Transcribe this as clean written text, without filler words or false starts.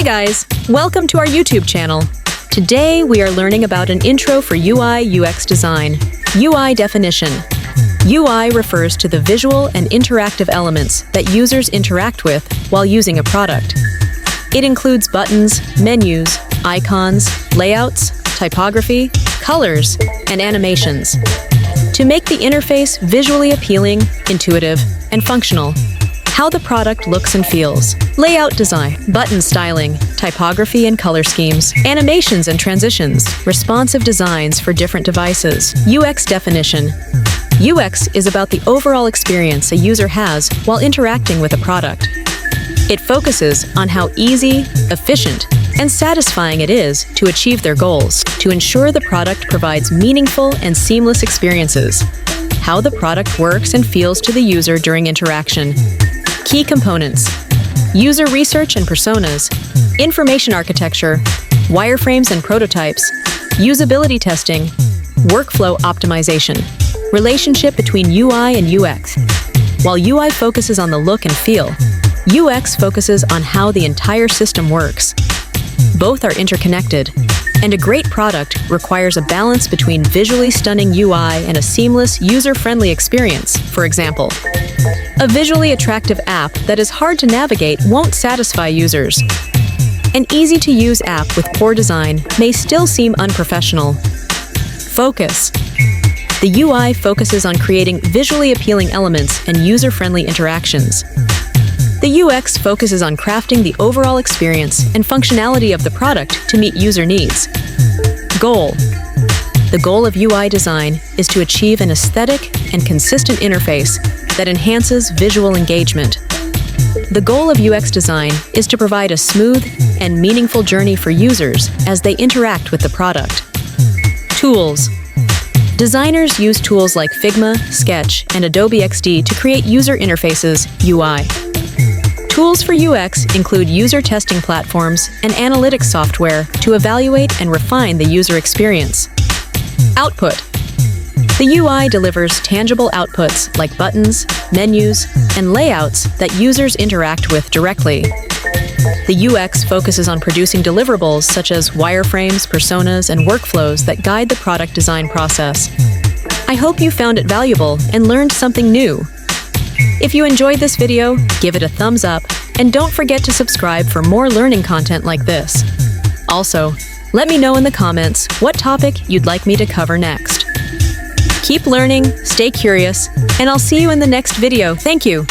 guys, welcome to our YouTube channel. Today we are learning about an intro for UI/UX design. UI definition. UI refers to the visual and interactive elements that users interact with while using a product. It includes buttons, menus, icons, layouts, typography, colors, and animations to make the interface visually appealing, intuitive, and functional. How the product looks and feels. Layout design, button styling, typography and color schemes, animations and transitions, responsive designs for different devices. UX definition. UX is about the overall experience a user has while interacting with a product. It focuses on how easy, efficient, and satisfying it is to achieve their goals, to ensure the product provides meaningful and seamless experiences. How the product works and feels to the user during interaction. Key components: user research and personas, information architecture, wireframes and prototypes, usability testing, workflow optimization, relationship between UI and UX. While UI focuses on the look and feel, UX focuses on how the entire system works. Both are interconnected, and a great product requires a balance between visually stunning UI and a seamless, user-friendly experience. For example, a visually attractive app that is hard to navigate won't satisfy users. An easy-to-use app with poor design may still seem unprofessional. Focus. The UI focuses on creating visually appealing elements and user-friendly interactions. The UX focuses on crafting the overall experience and functionality of the product to meet user needs. Goal. The goal of UI design is to achieve an aesthetic and consistent interface that enhances visual engagement. The goal of UX design is to provide a smooth and meaningful journey for users as they interact with the product. Tools. Designers use tools like Figma, Sketch, and Adobe XD to create user interfaces, UI. Tools for UX include user testing platforms and analytics software to evaluate and refine the user experience. Output. The UI delivers tangible outputs like buttons, menus, and layouts that users interact with directly. The UX focuses on producing deliverables such as wireframes, personas, and workflows that guide the product design process. I hope you found it valuable and learned something new. If you enjoyed this video, give it a thumbs up, and don't forget to subscribe for more learning content like this. Also, let me know in the comments what topic you'd like me to cover next. Keep learning, stay curious, and I'll see you in the next video. Thank you.